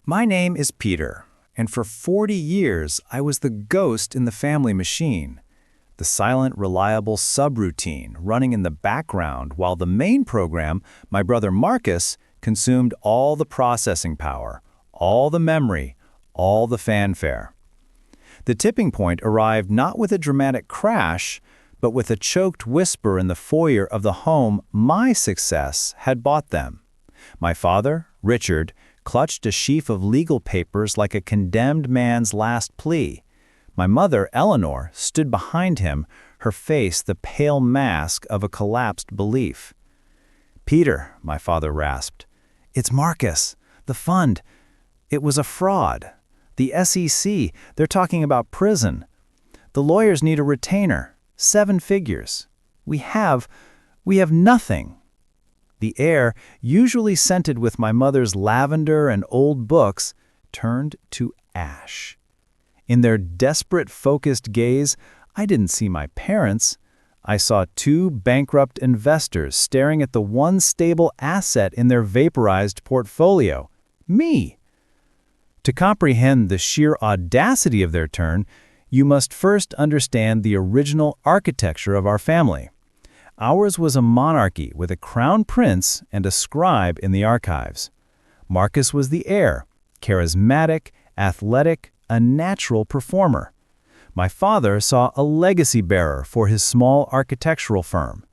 My name is Peter, and for 40 years I was the ghost in the family machine, the silent, reliable subroutine running in the background while the main program, my brother Marcus, consumed all the processing power, all the memory, all the fanfare. The tipping point arrived not with a dramatic crash, but with a choked whisper in the foyer of the home my success had bought them. My father, Richard, clutched a sheaf of legal papers like a condemned man's last plea. My mother, Eleanor, stood behind him, her face the pale mask of a collapsed belief. "Peter," my father rasped, "it's Marcus, the fund. It was a fraud. The SEC, they're talking about prison. The lawyers need a retainer, 7 figures. We have nothing." The air, usually scented with my mother's lavender and old books, turned to ash. In their desperate, focused gaze, I didn't see my parents. I saw 2 bankrupt investors staring at the one stable asset in their vaporized portfolio, me. To comprehend the sheer audacity of their turn, you must first understand the original architecture of our family. Ours was a monarchy with a crown prince and a scribe in the archives. Marcus was the heir, charismatic, athletic, a natural performer. My father saw a legacy bearer for his small architectural firm.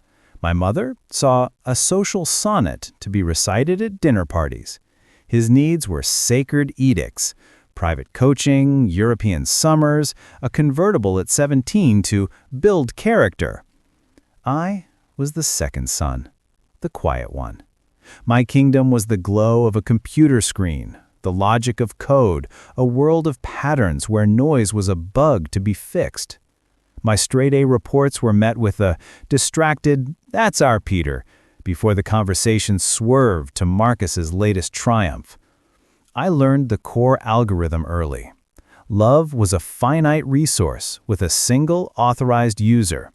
My mother saw a social sonnet to be recited at dinner parties. His needs were sacred edicts, private coaching, European summers, a convertible at 17 to build character. I was the second son, the quiet one. My kingdom was the glow of a computer screen, the logic of code, a world of patterns where noise was a bug to be fixed. My straight-A reports were met with a distracted, "That's our Peter," before the conversation swerved to Marcus's latest triumph. I learned the core algorithm early. Love was a finite resource with a single authorized user.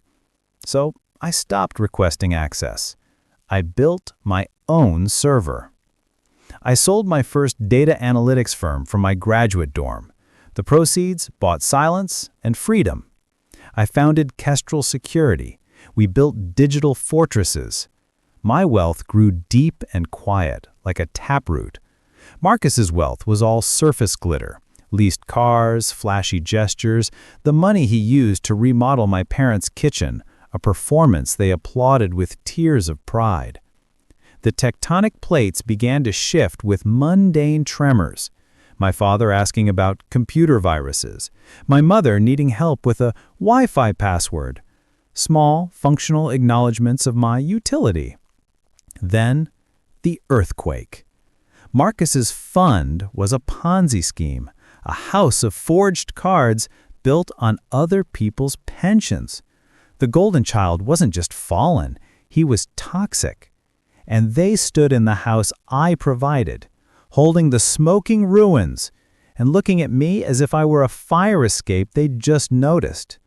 So I stopped requesting access. I built my own server. I sold my first data analytics firm from my graduate dorm. The proceeds bought silence and freedom. I founded Kestrel Security. We built digital fortresses. My wealth grew deep and quiet, like a taproot. Marcus's wealth was all surface glitter, leased cars, flashy gestures, the money he used to remodel my parents' kitchen, a performance they applauded with tears of pride. The tectonic plates began to shift with mundane tremors. My father asking about computer viruses, my mother needing help with a Wi-Fi password, small, functional acknowledgments of my utility. Then, the earthquake. Marcus's fund was a Ponzi scheme, a house of forged cards built on other people's pensions. The golden child wasn't just fallen, he was toxic. And they stood in the house I provided, holding the smoking ruins and looking at me as if I were a fire escape they'd just noticed.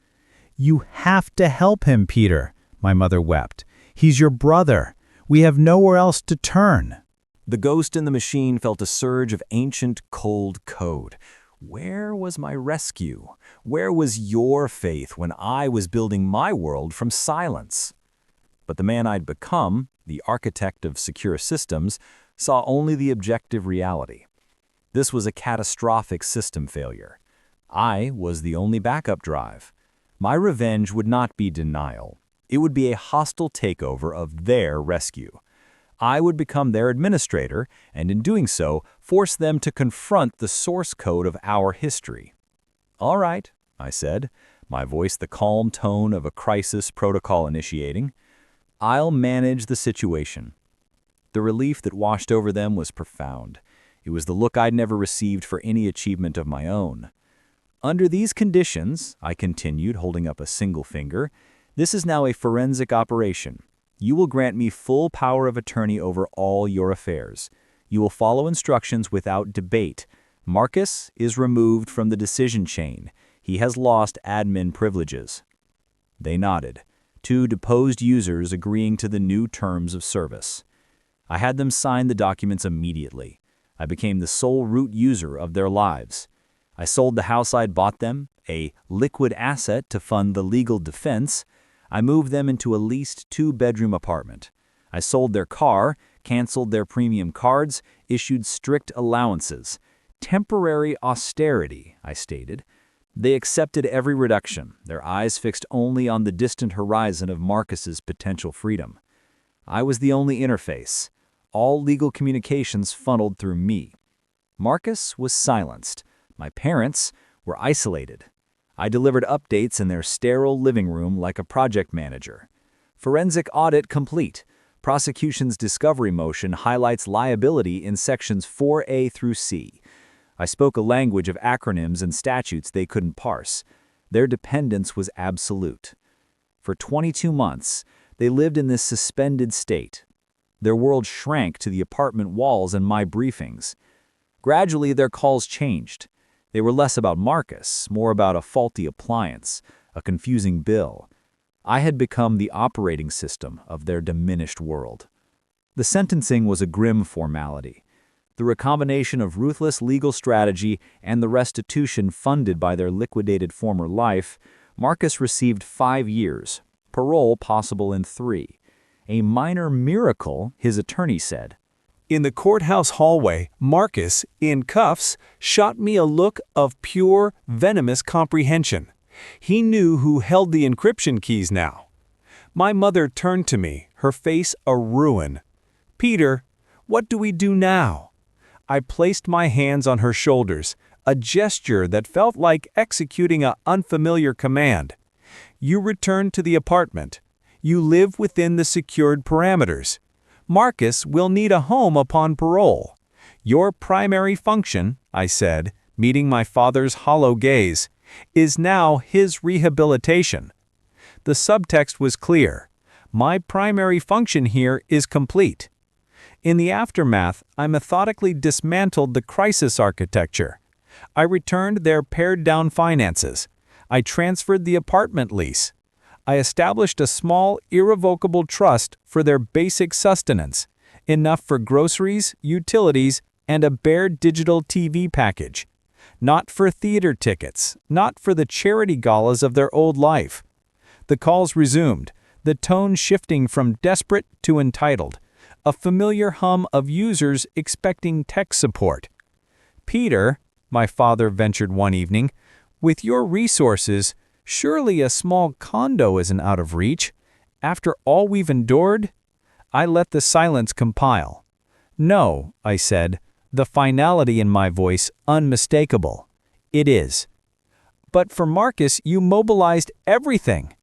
"You have to help him, Peter," my mother wept. "He's your brother. We have nowhere else to turn." The ghost in the machine felt a surge of ancient, cold code. Where was my rescue? Where was your faith when I was building my world from silence? But the man I'd become, the architect of secure systems, saw only the objective reality. This was a catastrophic system failure. I was the only backup drive. My revenge would not be denial. It would be a hostile takeover of their rescue. I would become their administrator, and in doing so, force them to confront the source code of our history. "All right," I said, my voice the calm tone of a crisis protocol initiating. "I'll manage the situation." The relief that washed over them was profound. It was the look I'd never received for any achievement of my own. "Under these conditions," I continued, holding up a single finger, "this is now a forensic operation. You will grant me full power of attorney over all your affairs. You will follow instructions without debate. Marcus is removed from the decision chain. He has lost admin privileges." They nodded, 2 deposed users agreeing to the new terms of service. I had them sign the documents immediately. I became the sole root user of their lives. I sold the house I'd bought them, a liquid asset to fund the legal defense. I moved them into a leased 2-bedroom apartment. I sold their car, canceled their premium cards, issued strict allowances. Temporary austerity, I stated. They accepted every reduction, their eyes fixed only on the distant horizon of Marcus's potential freedom. I was the only interface. All legal communications funneled through me. Marcus was silenced. My parents were isolated. I delivered updates in their sterile living room like a project manager. Forensic audit complete. Prosecution's discovery motion highlights liability in sections 4A through C. I spoke a language of acronyms and statutes they couldn't parse. Their dependence was absolute. For 22 months, they lived in this suspended state. Their world shrank to the apartment walls and my briefings. Gradually, their calls changed. They were less about Marcus, more about a faulty appliance, a confusing bill. I had become the operating system of their diminished world. The sentencing was a grim formality. Through a combination of ruthless legal strategy and the restitution funded by their liquidated former life, Marcus received 5 years, parole possible in 3. A minor miracle, his attorney said. In the courthouse hallway, Marcus, in cuffs, shot me a look of pure, venomous comprehension. He knew who held the encryption keys now. My mother turned to me, her face a ruin. "Peter, what do we do now?" I placed my hands on her shoulders, a gesture that felt like executing an unfamiliar command. "You return to the apartment. You live within the secured parameters. Marcus will need a home upon parole. Your primary function," I said, meeting my father's hollow gaze, "is now his rehabilitation." The subtext was clear. My primary function here is complete. In the aftermath, I methodically dismantled the crisis architecture. I returned their pared-down finances. I transferred the apartment lease. I established a small, irrevocable trust for their basic sustenance, enough for groceries, utilities, and a bare digital TV package. Not for theater tickets, not for the charity galas of their old life. The calls resumed, the tone shifting from desperate to entitled, a familiar hum of users expecting tech support. "Peter," my father ventured one evening, "with your resources, surely a small condo isn't out of reach. After all we've endured?" I let the silence compile. "No," I said, the finality in my voice unmistakable. "It is." "But for Marcus, you mobilized everything."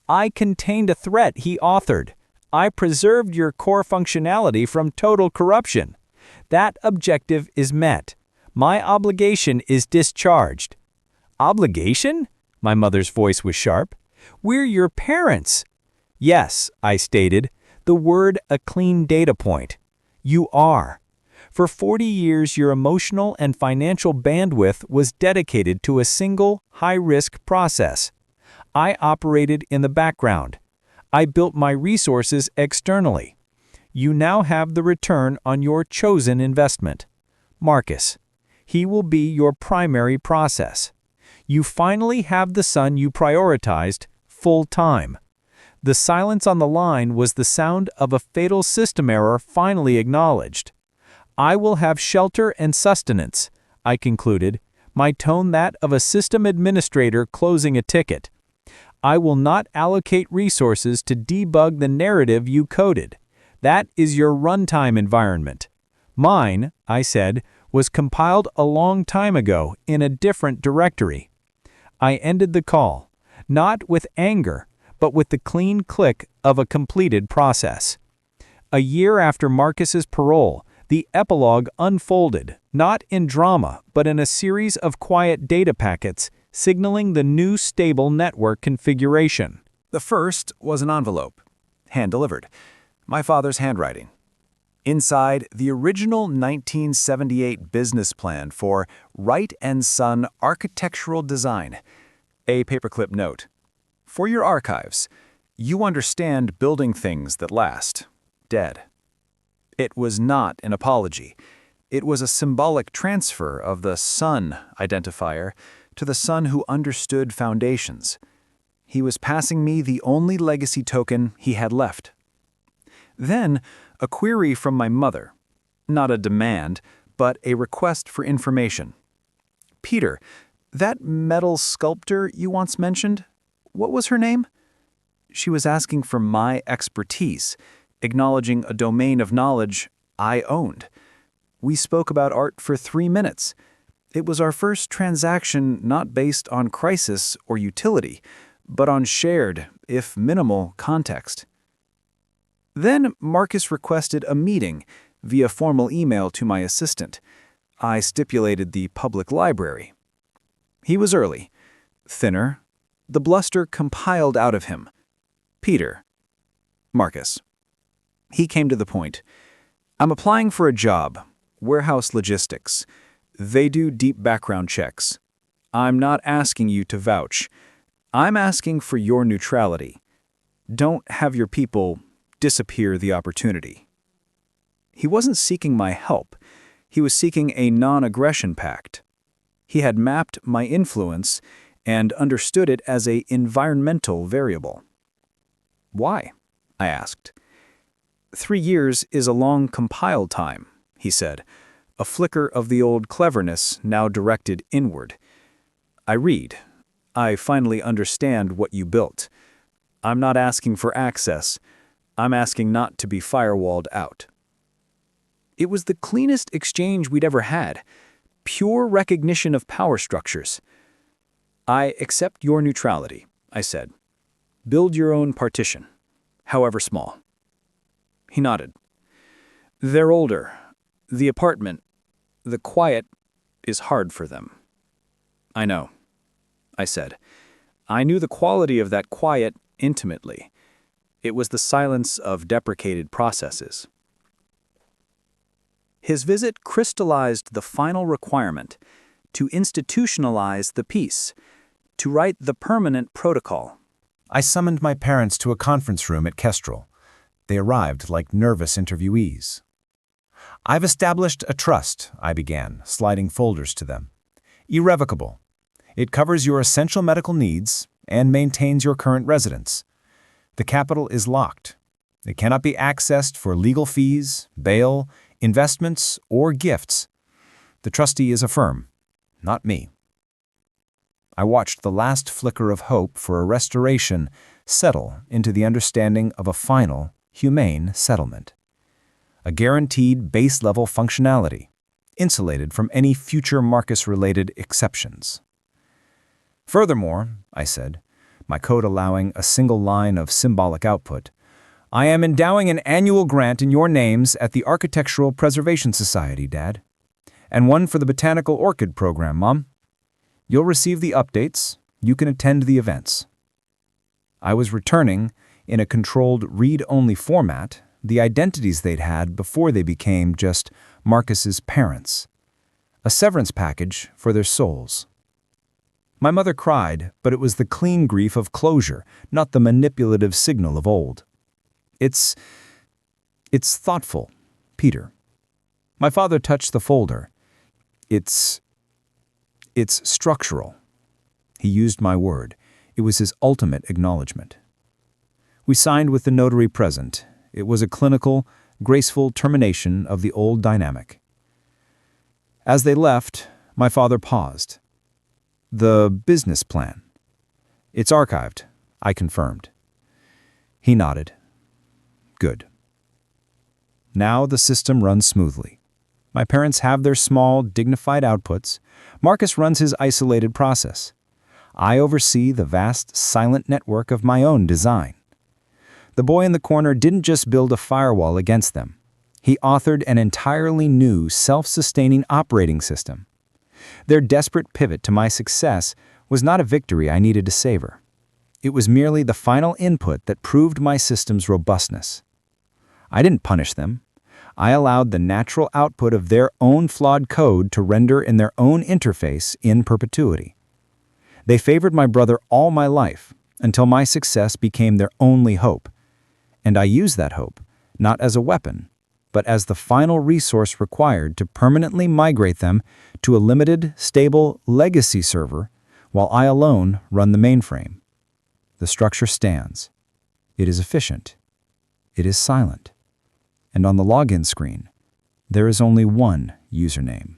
"I contained a threat he authored. I preserved your core functionality from total corruption. That objective is met. My obligation is discharged." "Obligation?" My mother's voice was sharp. "We're your parents." "Yes," I stated, the word a clean data point. "You are." For 40 years, your emotional and financial bandwidth was dedicated to a single, high-risk process. I operated in the background. I built my resources externally. You now have the return on your chosen investment. Marcus, he will be your primary process. You finally have the son you prioritized, full-time. The silence on the line was the sound of a fatal system error finally acknowledged. "I will have shelter and sustenance," I concluded, my tone that of a system administrator closing a ticket. "I will not allocate resources to debug the narrative you coded. That is your runtime environment. Mine," I said, "was compiled a long time ago in a different directory." I ended the call, not with anger, but with the clean click of a completed process. A year after Marcus's parole, the epilogue unfolded, not in drama, but in a series of quiet data packets signaling the new stable network configuration. The first was an envelope, hand-delivered, my father's handwriting. Inside, the original 1978 business plan for Wright & Son Architectural Design. A paperclip note. "For your archives, you understand building things that last. Dead." It was not an apology. It was a symbolic transfer of the son identifier to the son who understood foundations. He was passing me the only legacy token he had left. Then, a query from my mother. Not a demand, but a request for information. "Peter, that metal sculptor you once mentioned, what was her name?" She was asking for my expertise, acknowledging a domain of knowledge I owned. We spoke about art for 3 minutes. It was our first transaction not based on crisis or utility, but on shared, if minimal, context. Then Marcus requested a meeting via formal email to my assistant. I stipulated the public library. He was early, thinner, the bluster compiled out of him. "Peter." "Marcus." He came to the point. "I'm applying for a job, warehouse logistics. They do deep background checks. I'm not asking you to vouch. I'm asking for your neutrality. Don't have your people disappear the opportunity." He wasn't seeking my help. He was seeking a non-aggression pact. He had mapped my influence and understood it as an environmental variable. "Why?" I asked. 3 years is a long compile time," he said, a flicker of the old cleverness now directed inward. "I read. I finally understand what you built. I'm not asking for access. I'm asking not to be firewalled out." It was the cleanest exchange we'd ever had. Pure recognition of power structures. "I accept your neutrality," I said. "Build your own partition, however small." He nodded. "They're older. The apartment, the quiet, is hard for them." "I know," I said. I knew the quality of that quiet intimately. It was the silence of deprecated processes. His visit crystallized the final requirement: to institutionalize the peace, to write the permanent protocol. I summoned my parents to a conference room at Kestrel. They arrived like nervous interviewees. "I've established a trust," I began, sliding folders to them. "Irrevocable. It covers your essential medical needs and maintains your current residence. The capital is locked. It cannot be accessed for legal fees, bail, investments, or gifts. The trustee is a firm, not me." I watched the last flicker of hope for a restoration settle into the understanding of a final, humane settlement. A guaranteed base-level functionality, insulated from any future Marcus-related exceptions. "Furthermore," I said, my code allowing a single line of symbolic output, "I am endowing an annual grant in your names at the Architectural Preservation Society, Dad. And one for the Botanical Orchid Program, Mom. You'll receive the updates. You can attend the events." I was returning, in a controlled read-only format, the identities they'd had before they became just Marcus's parents. A severance package for their souls. My mother cried, but it was the clean grief of closure, not the manipulative signal of old. It's thoughtful, Peter." My father touched the folder. It's structural." He used my word. It was his ultimate acknowledgement. We signed with the notary present. It was a clinical, graceful termination of the old dynamic. As they left, my father paused. "The business plan. It's archived," I confirmed. He nodded. "Good. Now the system runs smoothly. My parents have their small, dignified outputs. Marcus runs his isolated process. I oversee the vast, silent network of my own design. The boy in the corner didn't just build a firewall against them. He authored an entirely new, self-sustaining operating system. Their desperate pivot to my success was not a victory I needed to savor. It was merely the final input that proved my system's robustness. I didn't punish them. I allowed the natural output of their own flawed code to render in their own interface in perpetuity. They favored my brother all my life, until my success became their only hope. And I used that hope, not as a weapon, but as the final resource required to permanently migrate them to a limited, stable legacy server, while I alone run the mainframe. The structure stands. It is efficient. It is silent. And on the login screen, there is only one username.